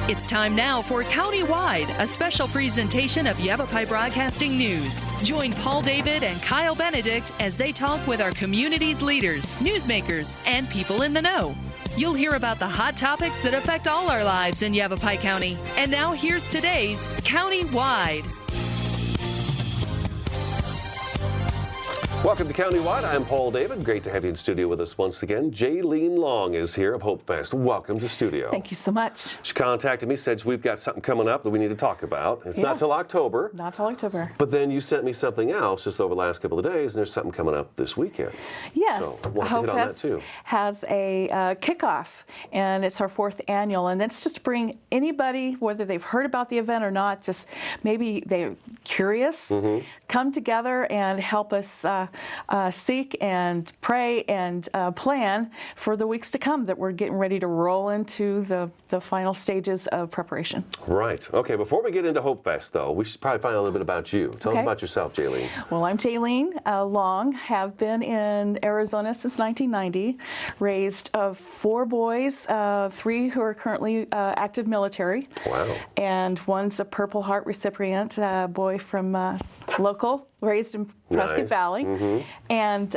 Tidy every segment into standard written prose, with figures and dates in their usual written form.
It's time now for Countywide, a special presentation of Yavapai Broadcasting News. Join Paul David and Kyle Benedict as they talk with our community's leaders, newsmakers, and people in the know. You'll hear about the hot topics that affect all our lives in Yavapai County. And now here's today's Countywide. Welcome to Countywide. I'm Paul David. Great to have you in studio with us once again. Jaylene Long is here of Hope Fest. Welcome to studio. Thank you so much. She contacted me, said we've got something coming up that we need to talk about. It's not till October. Not till October. But then you sent me something else just over the last couple of days, and there's something coming up this weekend. Yes, so we'll Hope hit on Fest that too. has a kickoff, and it's our 4th annual, and that's just to bring anybody, whether they've heard about the event or not, just maybe they're curious, come together and help us seek and pray and plan for the weeks to come that we're getting ready to roll into the final stages of preparation. Right. Okay, before we get into Hope Fest, though, we should probably find out a little bit about you. Tell us about yourself, Jaylene. Well, I'm Jaylene Long, have been in Arizona since 1990, raised 4 boys, 3 who are currently active military. Wow. And one's a Purple Heart recipient, boy from local, raised in Prescott Valley, and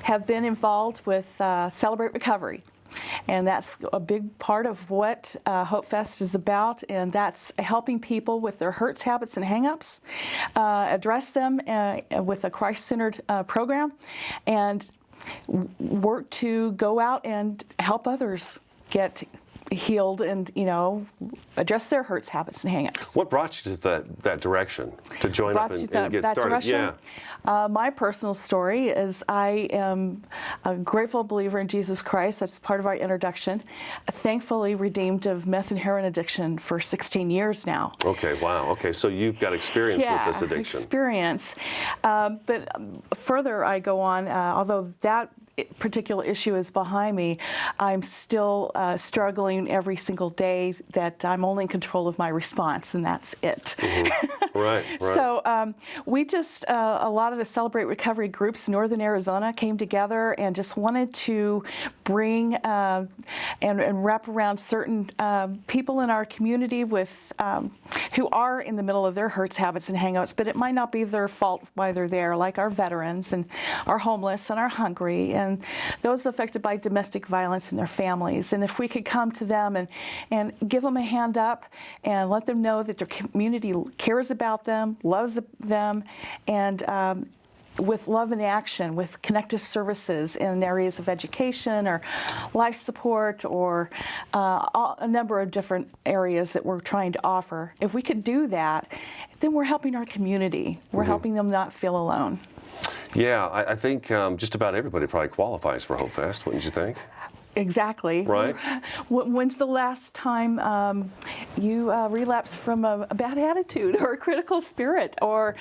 have been involved with Celebrate Recovery. And that's a big part of what Hope Fest is about, and that's helping people with their hurts, habits, and hang-ups, address them with a Christ-centered program, and work to go out and help others get healed and, address their hurts, habits, and hang-ups. What brought you to that direction, to join up and get started? Direction? My personal story is I am a grateful believer in Jesus Christ. That's part of our introduction. Thankfully redeemed of meth and heroin addiction for 16 years now. Okay, wow. Okay, so you've got experience with this addiction. Experience. But further I go on, although that particular issue is behind me, I'm still struggling every single day that I'm only in control of my response, and that's it. Right. So we just, a lot of the Celebrate Recovery groups in Northern Arizona came together and just wanted to bring and wrap around certain people in our community with who are in the middle of their hurts, habits, and hang-ups, but it might not be their fault why they're there, like our veterans and our homeless and our hungry and those affected by domestic violence in their families. And if we could come to them and give them a hand up and let them know that their community cares about them, loves them, and with love and action, with connective services in areas of education or life support or a number of different areas that we're trying to offer. If we could do that, then we're helping our community. We're helping them not feel alone. Yeah, I think just about everybody probably qualifies for Hope Fest, wouldn't you think? Exactly. Right. When's the last time you relapsed from a bad attitude or a critical spirit? Or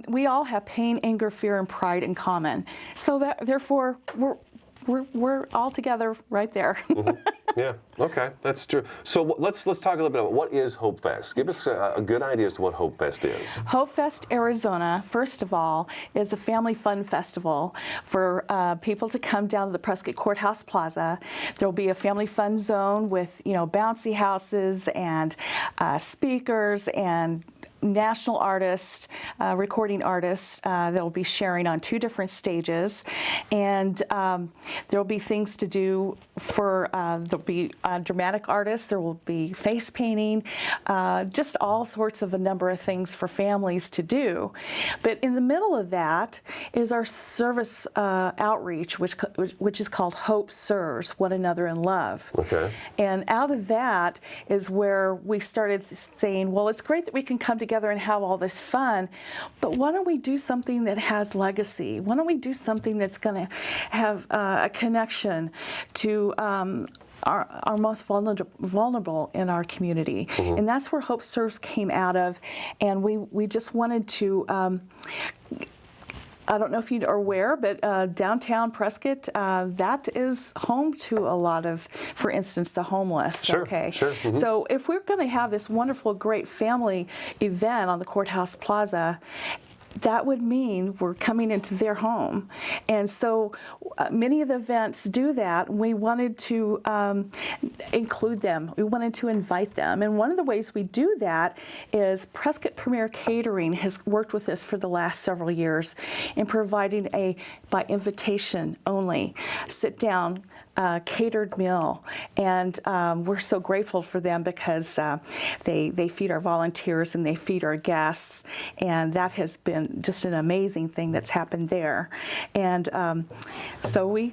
we all have pain, anger, fear, and pride in common. So therefore, we're all together right there. Yeah. Okay, that's true. So let's talk a little bit about what is Hope Fest. Give us a good idea as to what Hope Fest is. Hope Fest Arizona, first of all, is a family fun festival for people to come down to the Prescott Courthouse Plaza. There will be a family fun zone with bouncy houses and speakers and national artists, recording artists that will be sharing on 2 different stages, and there will be things to do for there'll be dramatic artists, there will be face painting, just all sorts of a number of things for families to do. But in the middle of that is our service outreach, which is called Hope Serves One Another in Love. Okay. And out of that is where we started saying, well, it's great that we can come together and have all this fun, but why don't we do something that has legacy? Why don't we do something that's going to have a connection to our most vulnerable in our community? And that's where Hope Serves came out of, and we just wanted to I don't know if you are aware, but downtown Prescott, that is home to a lot of, for instance, the homeless. Sure, okay. sure. Mm-hmm. So if we're going to have this wonderful, great family event on the Courthouse Plaza, that would mean we're coming into their home. And so many of the events do that. We wanted to include them. We wanted to invite them. And one of the ways we do that is Prescott Premier Catering has worked with us for the last several years in providing a, by invitation only, sit-down catered meal. And we're so grateful for them because they feed our volunteers and they feed our guests. And that has been just an amazing thing that's happened there. And so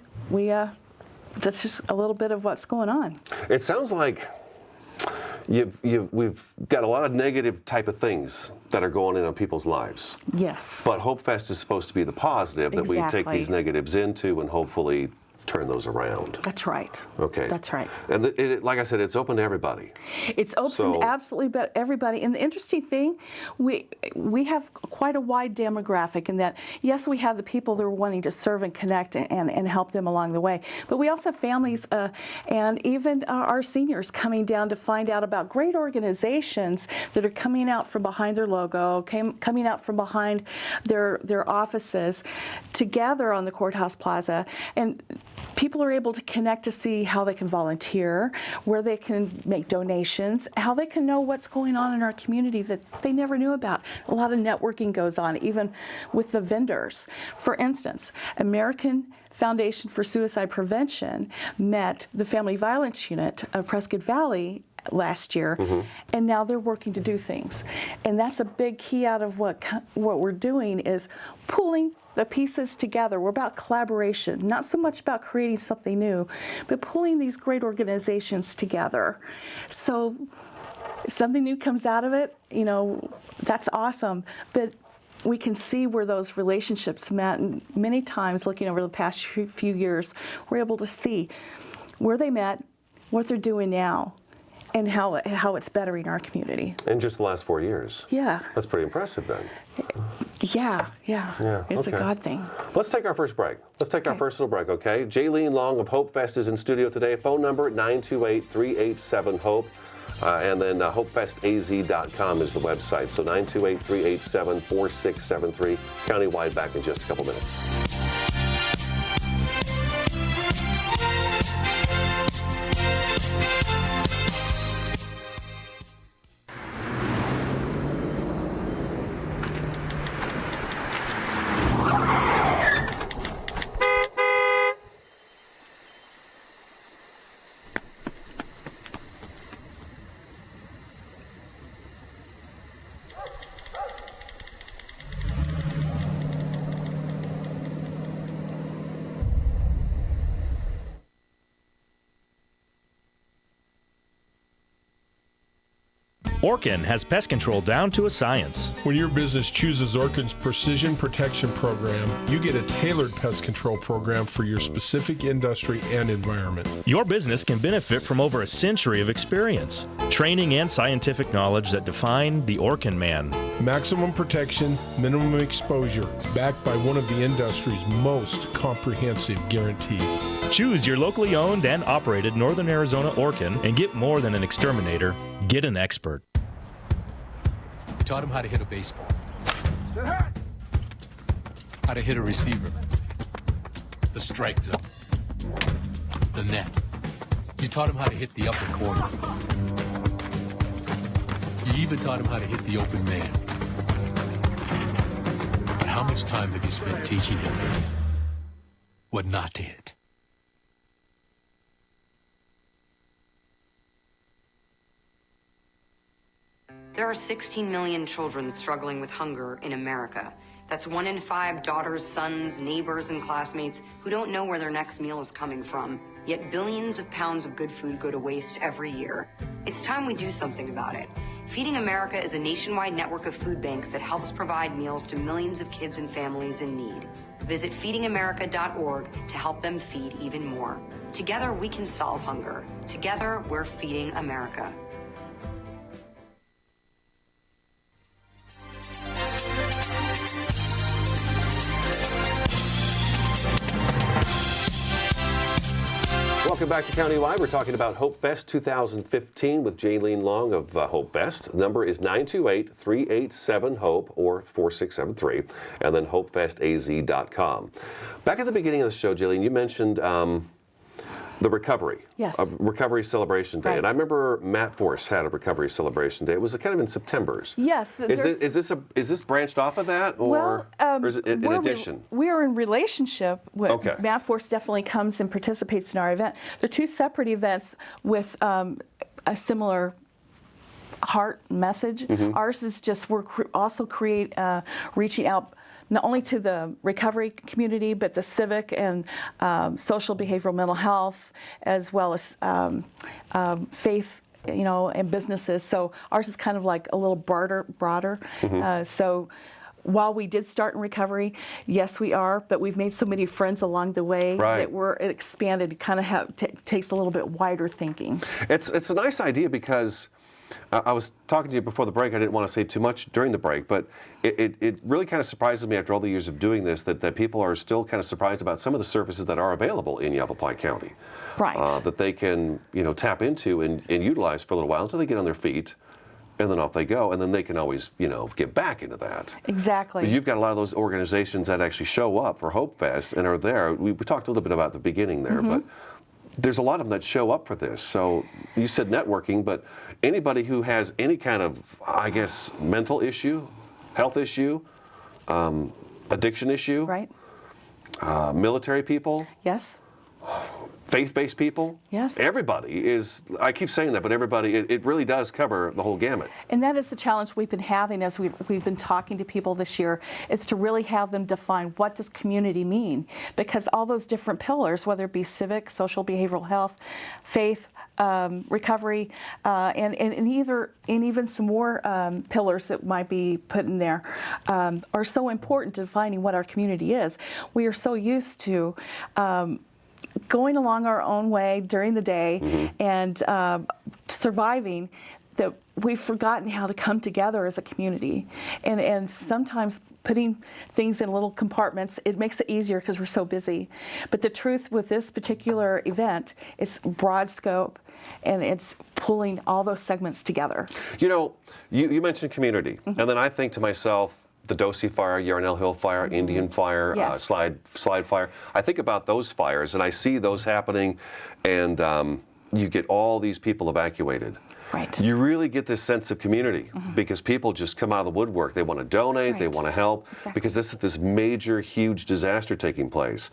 that's just a little bit of what's going on. It sounds like we've got a lot of negative type of things that are going on people's lives. Yes. But Hope Fest is supposed to be the positive that we take these negatives into and hopefully turn those around. That's right. Okay. That's right. And like I said, it's open to everybody. It's open to absolutely but everybody. And the interesting thing, we have quite a wide demographic in that, yes, we have the people that are wanting to serve and connect and help them along the way. But we also have families and even our seniors coming down to find out about great organizations that are coming out from behind their logo, coming out from behind their offices together on the Courthouse Plaza. And people are able to connect to see how they can volunteer, where they can make donations, how they can know what's going on in our community that they never knew about. A lot of networking goes on, even with the vendors. For instance, American Foundation for Suicide Prevention met the Family Violence Unit of Prescott Valley last year, and now they're working to do things. And that's a big key out of what we're doing is pulling the pieces together. We're about collaboration, not so much about creating something new, but pulling these great organizations together. So something new comes out of it, that's awesome. But we can see where those relationships met, and many times looking over the past few years, we're able to see where they met, what they're doing now, and how it's bettering our community. In just the last 4 years. Yeah. That's pretty impressive then. Yeah. It's okay. a God thing. Let's take our first break. Let's take our first little break, okay? Jaylene Long of Hope Fest is in studio today. Phone number 928-387-HOPE. And then hopefestaz.com is the website. So 928-387-4673. Countywide back in just a couple minutes. Orkin has pest control down to a science. When your business chooses Orkin's Precision Protection Program, you get a tailored pest control program for your specific industry and environment. Your business can benefit from over a century of experience, training, and scientific knowledge that define the Orkin man. Maximum protection, minimum exposure, backed by one of the industry's most comprehensive guarantees. Choose your locally owned and operated Northern Arizona Orkin and get more than an exterminator. Get an expert. We taught him how to hit a baseball, how to hit a receiver, the strike zone, the net. You taught him how to hit the upper corner. You even taught him how to hit the open man. But how much time have you spent teaching him what not to hit? There are 16 million children struggling with hunger in America. That's 1 in 5 daughters, sons, neighbors, and classmates who don't know where their next meal is coming from. Yet billions of pounds of good food go to waste every year. It's time we do something about it. Feeding America is a nationwide network of food banks that helps provide meals to millions of kids and families in need. Visit feedingamerica.org to help them feed even more. Together, we can solve hunger. Together, we're feeding America. Welcome back to Countywide. We're talking about Hope Fest 2015 with Jaylene Long of Hope Fest. The number is 928-387-HOPE or 4673, and then hopefestaz.com. Back at the beginning of the show, Jaylene, you mentioned the recovery. Yes. Recovery Celebration Day. Right. And I remember Matt Force had a Recovery Celebration Day. It was kind of in September's. Yes. Is this branched off of that, or is it in addition? We are in relationship with Okay. Matt Force. Definitely comes and participates in our event. They're two separate events with a similar heart message. Mm-hmm. Ours is just reaching out not only to the recovery community, but the civic and social behavioral mental health, as well as faith, and businesses. So ours is kind of like a little broader. Mm-hmm. So while we did start in recovery, yes, we are, but we've made so many friends along the way Right. that we're expanded. It kind of takes a little bit wider thinking. It's a nice idea because I was talking to you before the break. I didn't want to say too much during the break, but it really kind of surprises me after all the years of doing this that people are still kind of surprised about some of the services that are available in Yavapai County. Right. That they can tap into and utilize for a little while until they get on their feet, and then off they go, and then they can always get back into that. Exactly. But you've got a lot of those organizations that actually show up for Hope Fest and are there. We talked a little bit about the beginning there, but there's a lot of them that show up for this. So you said networking, but anybody who has any kind of, I guess, mental issue, health issue, addiction issue, Right. Military people, Yes. faith-based people, Yes. everybody is, I keep saying that, but everybody, it really does cover the whole gamut. And that is the challenge we've been having as we've been talking to people this year, is to really have them define what does community mean, because all those different pillars, whether it be civic, social, behavioral health, faith, recovery, and even some more pillars that might be put in there, are so important to defining what our community is. We are so used to going along our own way during the day and surviving, that we've forgotten how to come together as a community. And sometimes putting things in little compartments, it makes it easier because we're so busy. But the truth with this particular event, it's broad scope, and it's pulling all those segments together. You mentioned community, and then I think to myself, the Dosey Fire, Yarnell Hill Fire, Indian Fire, Yes. Slide Fire. I think about those fires, and I see those happening, and you get all these people evacuated. Right. You really get this sense of community because people just come out of the woodwork. They want to donate, they Right. want to help, Exactly. because this is this major, huge disaster taking place.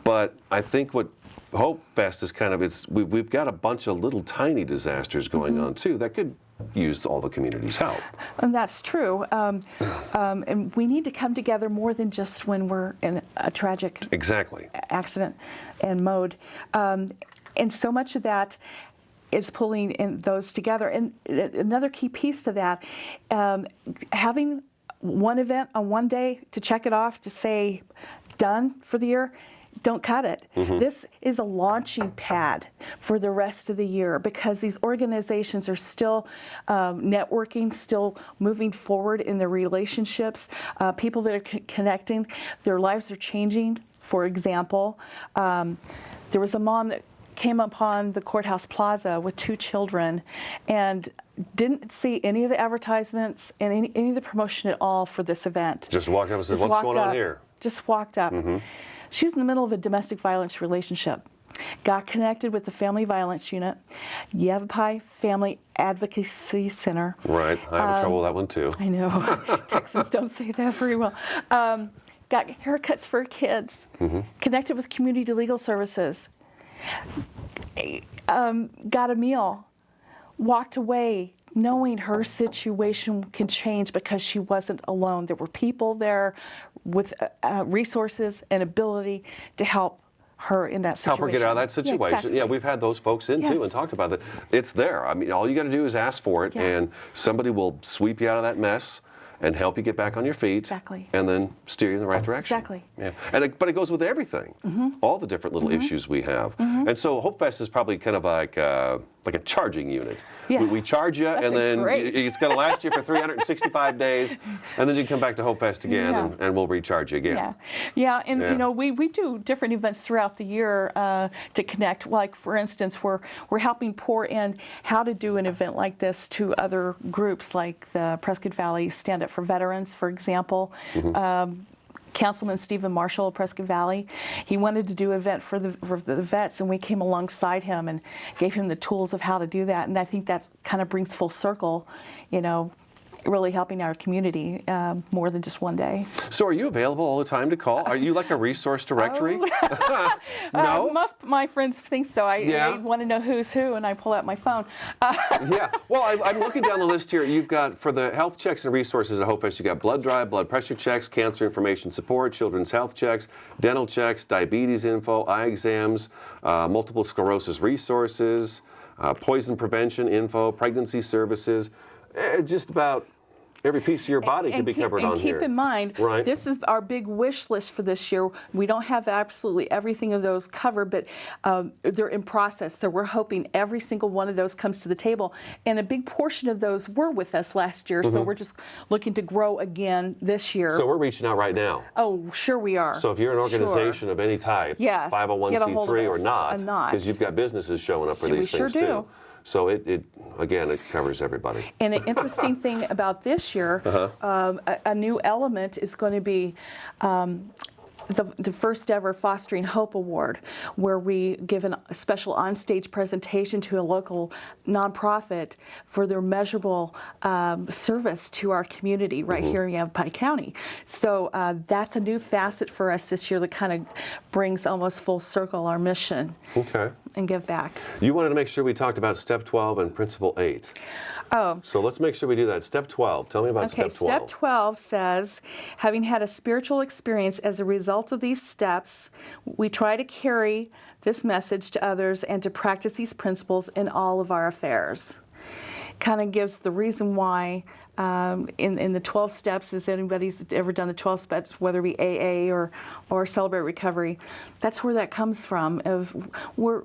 But I think what Hope Fest is kind of, we've got a bunch of little tiny disasters going on too that could use all the community's help. And that's true. And we need to come together more than just when we're in a tragic Exactly. accident and mode. And so much of that is pulling in those together. And another key piece to that, having one event on one day to check it off, to say done for the year, don't cut it. This is a launching pad for the rest of the year, because these organizations are still networking, still moving forward in their relationships. People that are connecting, their lives are changing. For example, there was a mom that came upon the courthouse plaza with 2 children and didn't see any of the advertisements and any of the promotion at all for this event. Just walked up and said, Just "What's walked going on up. here?" Just walked up. She was in the middle of a domestic violence relationship. Got connected with the Family Violence Unit, Yavapai Family Advocacy Center. Right. I have trouble with that one too. I know. Texans don't say that very well. Got haircuts for kids. Connected with Community Legal Services. Got a meal. Walked away knowing her situation can change because she wasn't alone. There were people there with resources and ability to help her in that situation. Help her get out of that situation. Yeah, exactly. Yeah, we've had those folks in too Yes. and talked about it. It's there. I mean, all you got to do is ask for it, Yeah. and somebody will sweep you out of that mess and help you get back on your feet. Exactly. And then steer you in the right direction. Exactly. Yeah. But it goes with everything. All the different little issues we have. And so Hope Fest is probably kind of like like a charging unit. Yeah. We charge you, and then great. it's going to last you for 365 days, and then you come back to Hope Fest again, Yeah. and we'll recharge you again. And Yeah. you know, we do different events throughout the year to connect. Like for instance, we're helping pour in how to do an event like this to other groups, like the Prescott Valley Stand Up for Veterans, for example. Councilman Stephen Marshall of Prescott Valley, he wanted to do an event for the vets, and we came alongside him and gave him the tools of how to do that. And I think that kind of brings full circle, you know, really helping our community more than just one day. So are you available all the time to call? Are you like a resource directory? No? Most of my friends think so. I want to know who's who, and I pull out my phone. Yeah. Well, I'm looking down the list here. You've got, for the health checks and resources at Hope Fest, you've got blood drive, blood pressure checks, cancer information support, children's health checks, dental checks, diabetes info, eye exams, multiple sclerosis resources, poison prevention info, pregnancy services. Just about every piece of your body can be covered on here. And keep in mind, Right. this is our big wish list for this year. We don't have absolutely everything of those covered, but they're in process. So we're hoping every single one of those comes to the table. And a big portion of those were with us last year, so we're just looking to grow again this year. So we're reaching out right now. Oh, sure we are. So if you're an organization of any type, Yes, get a hold of 501c3 or us. not, because you've got businesses showing up for We these sure things do. too. So it covers everybody. And an interesting thing about this year, a new element is going to be the first ever Fostering Hope Award, where we give a special onstage presentation to a local nonprofit for their measurable service to our community right here in Yavapai County. So that's a new facet for us this year that kind of brings almost full circle our mission and give back. You wanted to make sure we talked about Step 12 and Principle 8. Oh. So let's make sure we do that. Step 12. Tell me about Okay, Step 12. Step 12 says, having had a spiritual experience as a result of these steps, we try to carry this message to others and to practice these principles in all of our affairs. Kind of gives the reason why in the 12 steps, as anybody's ever done the 12 steps, whether it be AA or Celebrate Recovery, that's where that comes from. We're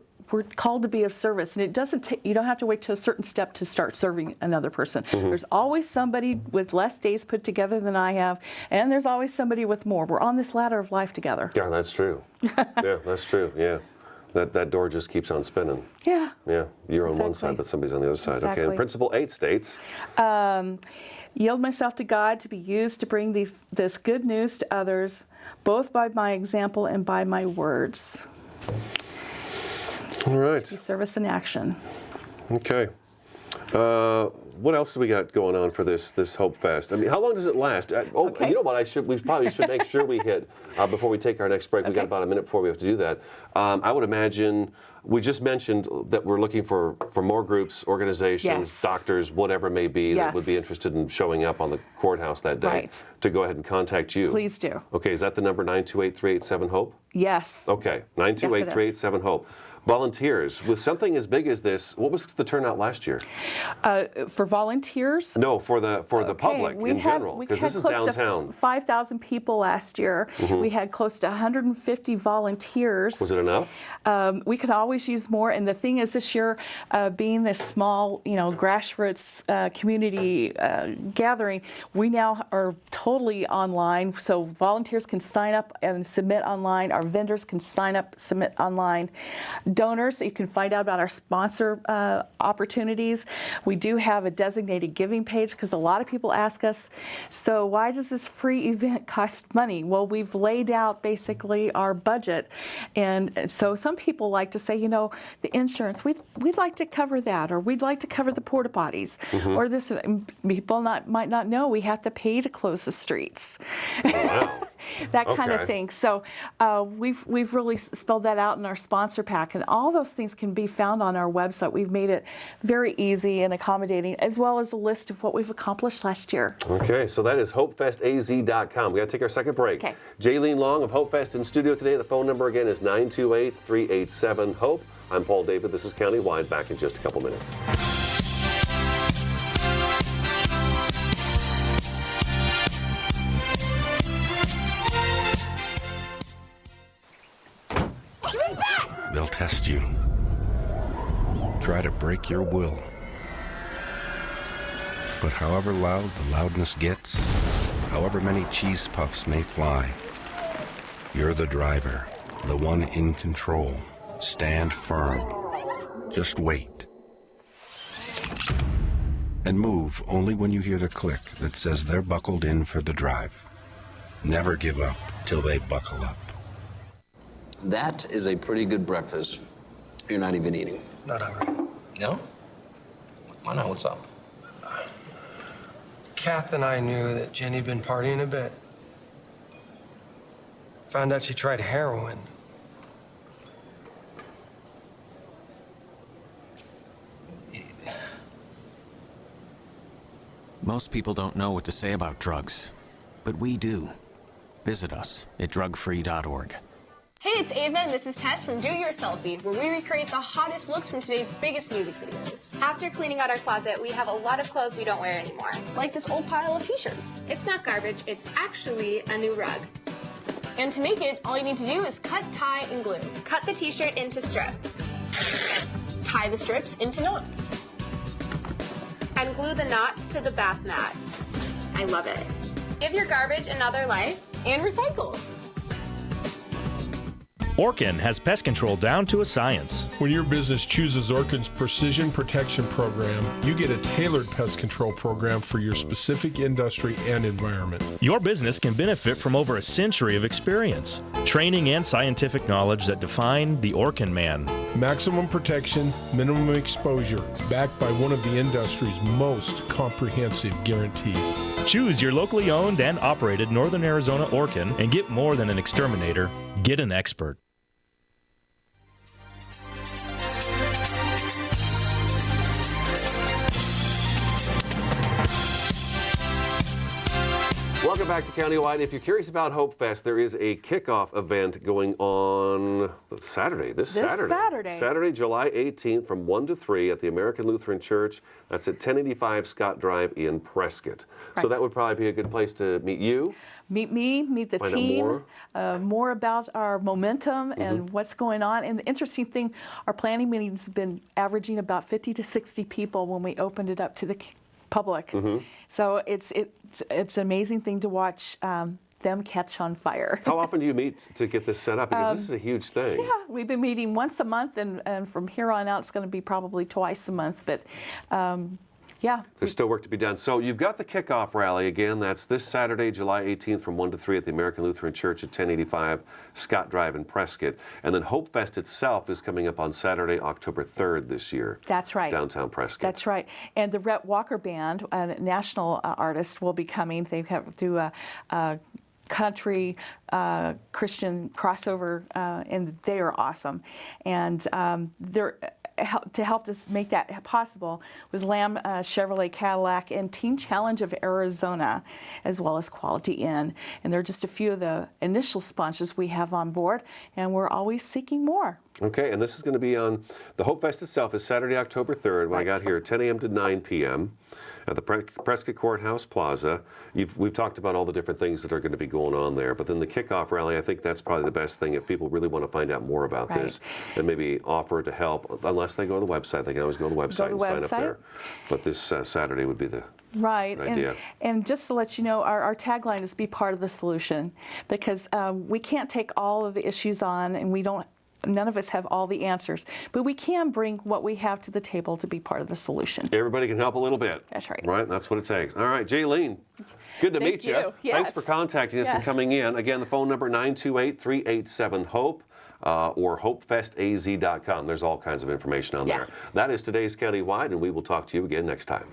called to be of service, and it doesn't take, you don't have to wait to a certain step to start serving another person. There's always somebody with less days put together than I have, and there's always somebody with more. We're on this ladder of life together. Yeah, that's true. Yeah, that's true. Yeah. That door just keeps on spinning. Yeah. Yeah, you're on one Exactly. side, but somebody's on the other side. Okay, Exactly. and Principle 8 states, Yield myself to God to be used to bring this good news to others, both by my example and by my words. all right, Be service in action. okay. What else do we got going on for this Hope Fest? I mean, how long does it last? Okay. You know what? We probably should make sure we hit before we take our next break. We got Okay. about a minute before we have to do that. I would imagine we just mentioned that we're looking for more groups, organizations, Yes. doctors, whatever it may be that would be Yes. interested in showing up on the courthouse that day Right. to go ahead and contact you. Please do. Okay, is that the number 928-387-HOPE? Yes. Okay, 928-387-HOPE. Volunteers, with something as big as this, what was the turnout last year? For volunteers, No, for the public in general, we because had this is close downtown. to 5,000 people last year. We had close to 150 volunteers. Was it enough? We could always use more, and the thing is, this year, being this small, grassroots community gathering, we now are totally online. So volunteers can sign up and submit online. Our vendors can sign up, submit online. Donors, you can find out about our sponsor opportunities. We do have a designated giving page because a lot of people ask us, so why does this free event cost money? Well, we've laid out basically our budget, and so some people like to say, the insurance, we'd like to cover that, or we'd like to cover the porta potties, or this. People might not know we have to pay to close the streets. Wow. That kind Okay. of thing. So we've really spelled that out in our sponsor pack, and all those things can be found on our website. We've made it very easy and accommodating, as well as a list of what we've accomplished last year. Okay, so that is hopefestaz.com. We got to take our second break. Okay. Jaylene Long of Hope Fest in studio today. The phone number again is 928-387-HOPE. I'm Paul David. This is Countywide. Back in just a couple minutes. They'll test you. try to break your will. But however loud the loudness gets, however many cheese puffs may fly, you're the driver, the one in control. Stand firm. Just wait. And move only when you hear the click that says they're buckled in for the drive. Never give up till they buckle up. That is a pretty good breakfast. You're not even eating. Not hungry. No? Why not? What's up? Kath and I knew that Jenny'd been partying a bit. Found out she tried heroin. Most people don't know what to say about drugs, but we do. Visit us at drugfree.org. Hey, it's Ava, and this is Tess from Do Your Selfie, where we recreate the hottest looks from today's biggest music videos. After cleaning out our closet, we have a lot of clothes we don't wear anymore. Like this old pile of t-shirts. It's not garbage, it's actually a new rug. And to make it, all you need to do is cut, tie, and glue. Cut the t-shirt into strips. Tie the strips into knots. And glue the knots to the bath mat. I love it. Give your garbage another life. And recycle. Orkin has pest control down to a science. When your business chooses Orkin's Precision Protection Program, you get a tailored pest control program for your specific industry and environment. Your business can benefit from over a century of experience, training, and scientific knowledge that define the Orkin man. Maximum protection, minimum exposure, backed by one of the industry's most comprehensive guarantees. Choose your locally owned and operated Northern Arizona Orkin and get more than an exterminator. Get an expert. Welcome back to Countywide. If you're curious about Hope Fest, there is a kickoff event going on Saturday. This Saturday. Saturday, July 18th from 1 to 3 at the American Lutheran Church. That's at 1085 Scott Drive in Prescott. Right. So that would probably be a good place to meet you. Meet me, meet the team, more about our momentum and what's going on. And the interesting thing, our planning meetings have been averaging about 50 to 60 people when we opened it up to the public. So it's an amazing thing to watch them catch on fire. How often do you meet to get this set up? Because this is a huge thing. Yeah, we've been meeting once a month, and from here on out, it's going to be probably twice a month. But yeah. There's still work to be done. So you've got the kickoff rally again. That's this Saturday, July 18th from 1 to 3 at the American Lutheran Church at 1085 Scott Drive in Prescott. And then Hope Fest itself is coming up on Saturday, October 3rd this year. That's right. Downtown Prescott. That's right. And the Rhett Walker Band, a national artist, will be coming. They do a country Christian crossover, and they are awesome. And they're to help us make that possible was Lamb Chevrolet Cadillac and Teen Challenge of Arizona, as well as Quality Inn. And they're just a few of the initial sponsors we have on board, and we're always seeking more. Okay, and this is going to be on, the Hope Fest itself is Saturday, October 3rd, when I got here, 10 a.m. to 9 p.m. at the Prescott Courthouse Plaza. We've talked about all the different things that are going to be going on there, but then the kickoff rally, I think that's probably the best thing if people really want to find out more about this and maybe offer to help, unless they go to the website. They can always go to the website and sign up there. But this Saturday would be the idea. And just to let you know, our tagline is be part of the solution, because we can't take all of the issues on, and none of us have all the answers, but we can bring what we have to the table to be part of the solution. Everybody can help a little bit. That's right. Right, that's what it takes. All right, Jaylene, good to meet you. Yes. Thanks for contacting us and coming in. Again, the phone number 928-387-HOPE or hopefestaz.com. There's all kinds of information on there. That is today's Countywide, and we will talk to you again next time.